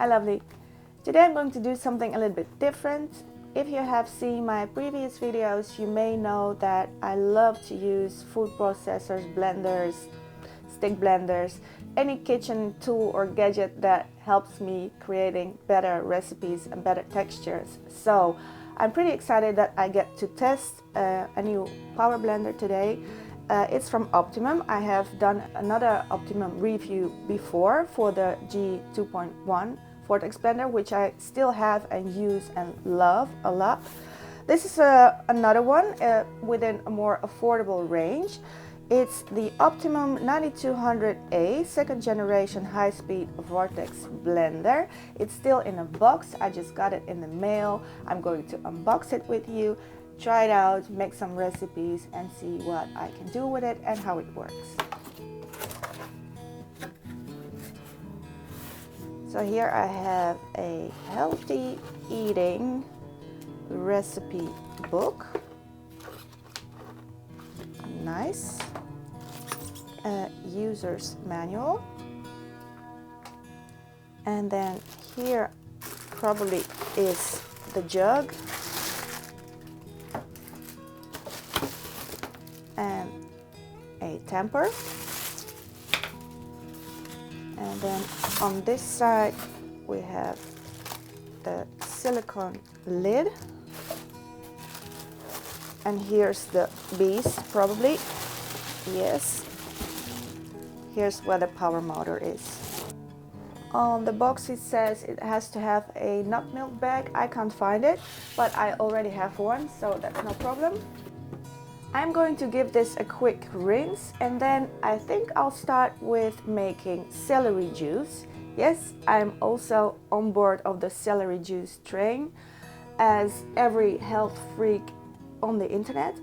Hi lovely. Today I'm going to do something a little bit different. If you have seen my previous videos, you may know that I love to use food processors, blenders, stick blenders, any kitchen tool or gadget that helps me creating better recipes and better textures. So I'm pretty excited that I get to test a new power blender today. It's from Optimum. I have done another Optimum review before for the G2.1 Vortex blender, which I still have and use and love a lot. This is another one within a more affordable range. It's the Optimum 9200A second generation high-speed Vortex blender. It's still in a box. I just got it in the mail. I'm going to unbox it with you, try it out, make some recipes and see what I can do with it and how it works. So here I have a healthy eating recipe book. Nice. A user's manual. And then here probably is the jug. And a tamper. And then on this side we have the silicone lid, and here's the beast probably. Yes, here's where the power motor is. On the box it says it has to have a nut milk bag. I can't find it, but I already have one, so that's no problem. I'm going to give this a quick rinse and then I think I'll start with making celery juice. Yes, I'm also on board of the celery juice train, as every health freak on the internet.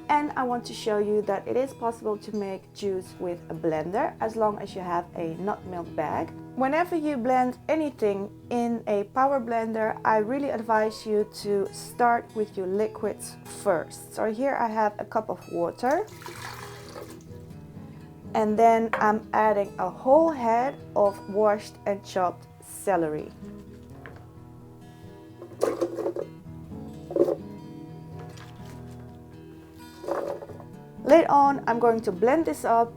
And I want to show you that it is possible to make juice with a blender as long as you have a nut milk bag. Whenever you blend anything in a power blender, I really advise you to start with your liquids first. So here I have a cup of water. And then I'm adding a whole head of washed and chopped celery. Later on, I'm going to blend this up.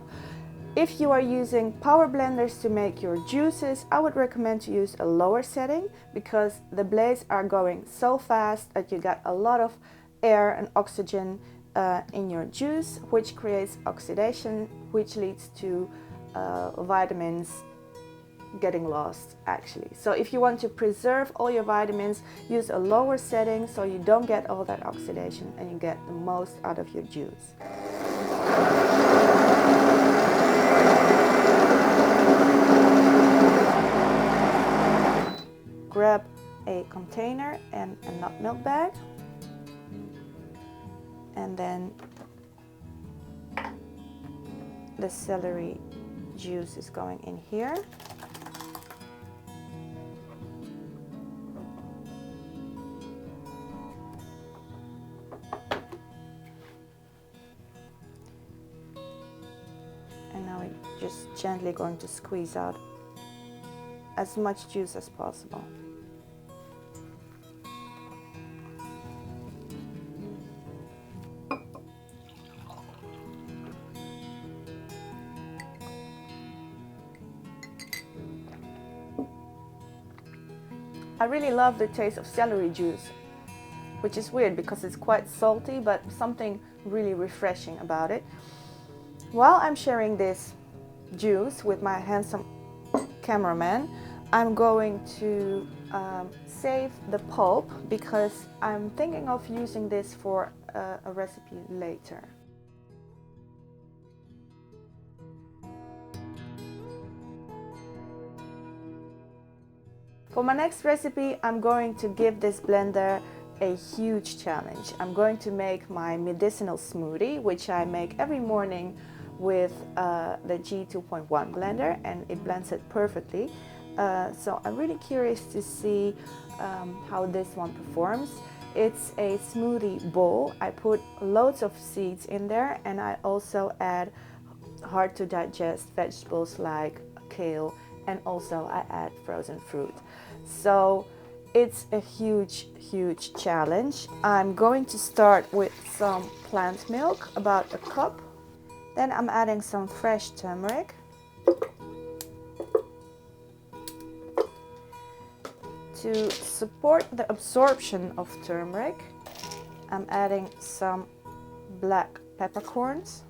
If you are using power blenders to make your juices, I would recommend to use a lower setting because the blades are going so fast that you get a lot of air and oxygen in your juice, which creates oxidation, which leads to vitamins getting lost actually. So if you want to preserve all your vitamins, use a lower setting so you don't get all that oxidation and you get the most out of your juice. Grab a container and a nut milk bag, and then the celery juice is going in here. And now we're just gently going to squeeze out as much juice as possible. I really love the taste of celery juice, which is weird because it's quite salty, but something really refreshing about it. While I'm sharing this juice with my handsome cameraman, I'm going to save the pulp because I'm thinking of using this for a recipe later. For my next recipe, I'm going to give this blender a huge challenge. I'm going to make my medicinal smoothie, which I make every morning with the G2.1 blender, and it blends it perfectly. So I'm really curious to see how this one performs. It's a smoothie bowl. I put loads of seeds in there, and I also add hard to digest vegetables like kale and also I add frozen fruit. So it's a huge challenge. I'm going to start with some plant milk, about a cup. Then I'm adding some fresh turmeric. To support the absorption of turmeric, I'm adding some black peppercorns.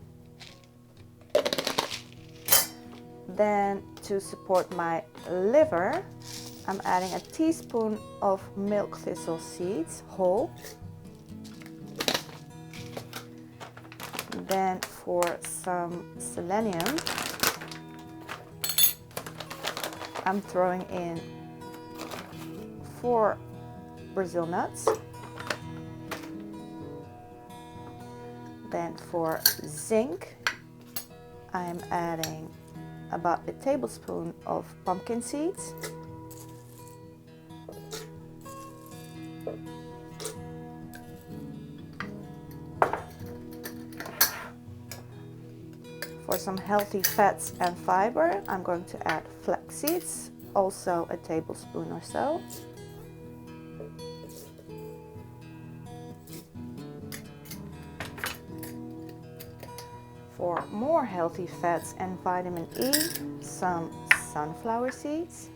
Then to support my liver, I'm adding a teaspoon of milk thistle seeds, whole. Then for some selenium, I'm throwing in 4 Brazil nuts. Then for zinc, I'm adding about a tablespoon of pumpkin seeds. For some healthy fats and fiber, I'm going to add flax seeds, also a tablespoon or so. For more healthy fats and vitamin E, some sunflower seeds.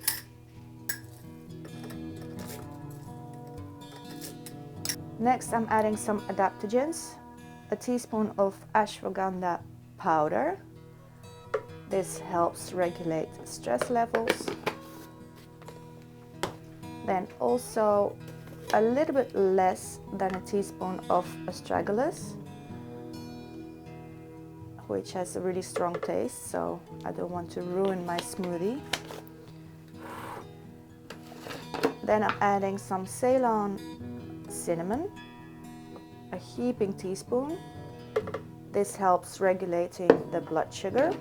Next, I'm adding some adaptogens, a teaspoon of ashwagandha powder. This helps regulate stress levels. Then also a little bit less than a teaspoon of astragalus, which has a really strong taste, so I don't want to ruin my smoothie. Then I'm adding some Ceylon cinnamon, a heaping teaspoon. This helps regulating the blood sugar.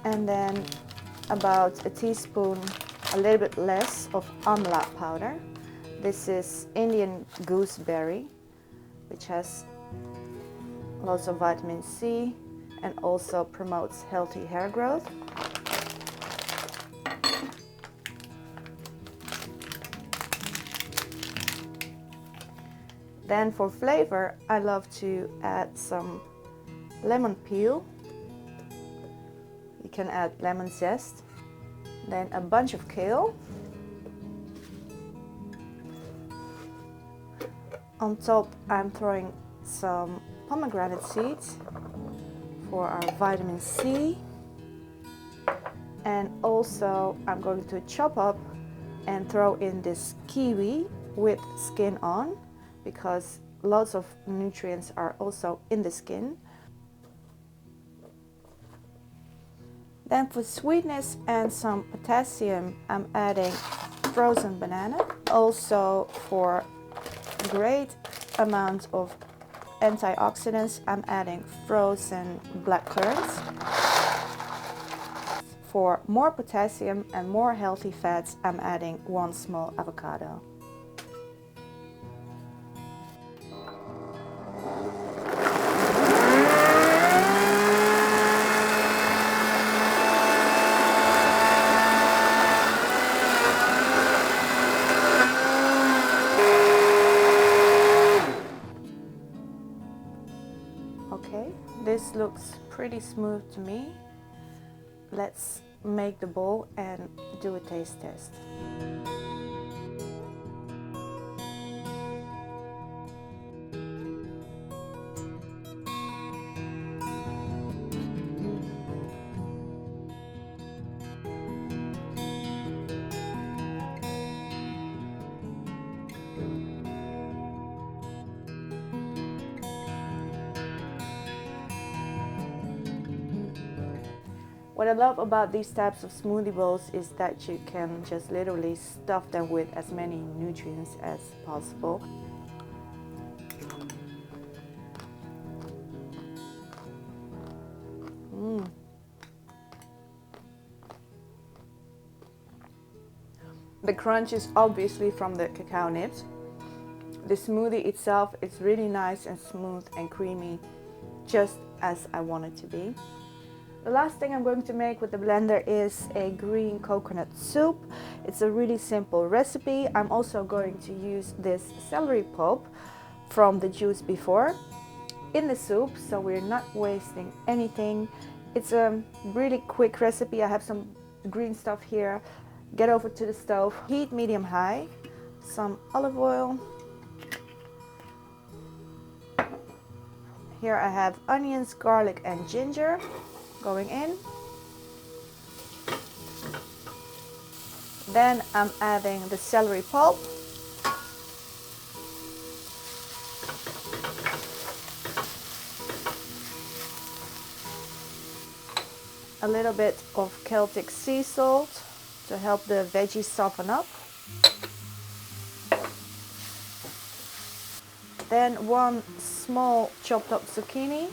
And then about a teaspoon, a little bit less, of amla powder. This is Indian gooseberry, which has lots of vitamin C and also promotes healthy hair growth. Then for flavor, I love to add some lemon peel. You can add lemon zest. Then a bunch of kale. On top, I'm throwing some pomegranate seeds for our vitamin C. And also, I'm going to chop up and throw in this kiwi with skin on, because lots of nutrients are also in the skin. Then for sweetness and some potassium, I'm adding frozen banana. Also for great amount of antioxidants, I'm adding frozen black currants. For more potassium and more healthy fats, I'm adding 1 small avocado. Okay, this looks pretty smooth to me. Let's make the bowl and do a taste test. What I love about these types of smoothie bowls is that you can just literally stuff them with as many nutrients as possible. The crunch is obviously from the cacao nibs. The smoothie itself is really nice and smooth and creamy, just as I want it to be. The last thing I'm going to make with the blender is a green coconut soup. It's a really simple recipe. I'm also going to use this celery pulp from the juice before in the soup, so we're not wasting anything. It's a really quick recipe. I have some green stuff here. Get over to the stove, heat medium high, some olive oil. Here I have onions, garlic and ginger going in. Then I'm adding the celery pulp. A little bit of Celtic sea salt to help the veggies soften up. Then 1 small chopped up zucchini.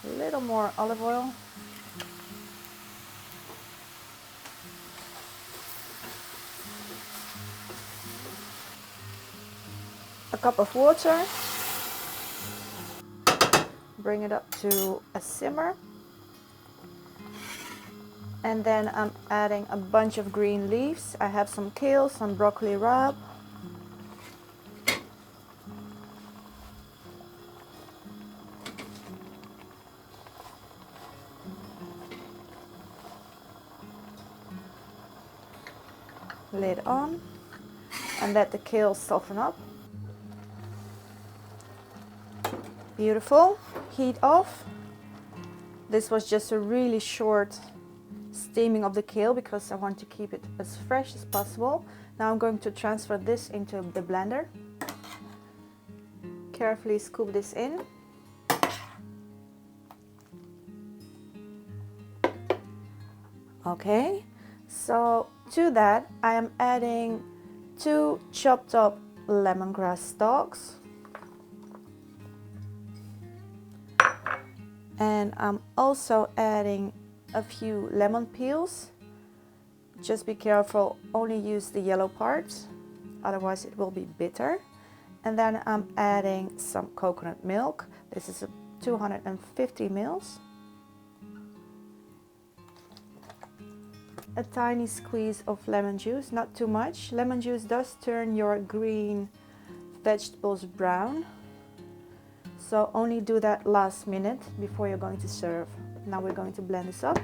A little more olive oil. A cup of water. Bring it up to a simmer. And then I'm adding a bunch of green leaves. I have some kale, some broccoli rabe. Lid on and let the kale soften up. Beautiful. Heat off. This was just a really short steaming of the kale because I want to keep it as fresh as possible. Now I'm going to transfer this into the blender. Carefully scoop this in. Okay, so to that I am adding 2 chopped up lemongrass stalks. And I'm also adding a few lemon peels. Just be careful, only use the yellow parts, otherwise it will be bitter. And then I'm adding some coconut milk. This is 250 ml. A tiny squeeze of lemon juice, not too much. Lemon juice does turn your green vegetables brown, so only do that last minute before you're going to serve. Now we're going to blend this up.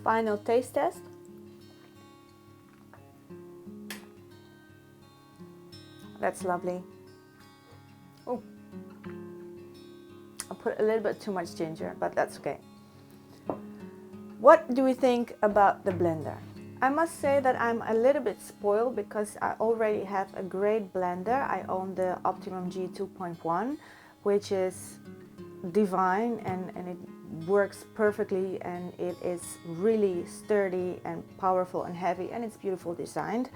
Final taste test. That's lovely. Oh, I put a little bit too much ginger, but that's okay. What do we think about the blender? I must say that I'm a little bit spoiled because I already have a great blender. I own the Optimum G2.1, which is divine and it works perfectly, and it is really sturdy and powerful and heavy, and it's beautifully designed.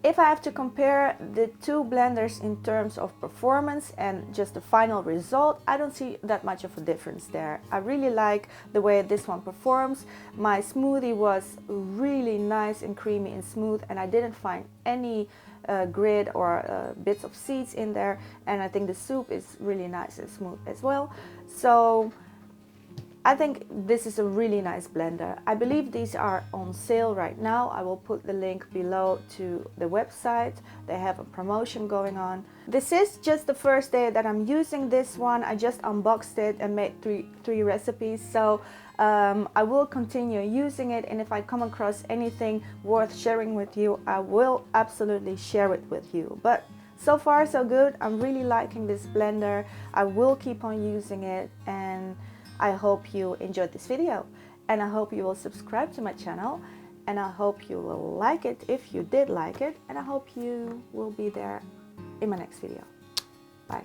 If I have to compare the two blenders in terms of performance and just the final result, I don't see that much of a difference there. I really like the way this one performs. My smoothie was really nice and creamy and smooth, and I didn't find any grit or bits of seeds in there, and I think the soup is really nice and smooth as well. So I think this is a really nice blender. I believe these are on sale right now. I will put the link below to the website. They have a promotion going on. This is just the first day that I'm using this one. I just unboxed it and made three recipes. So I will continue using it, and if I come across anything worth sharing with you, I will absolutely share it with you. But so far so good. I'm really liking this blender. I will keep on using it, and I hope you enjoyed this video, and I hope you will subscribe to my channel, and I hope you will like it if you did like it, and I hope you will be there in my next video. Bye.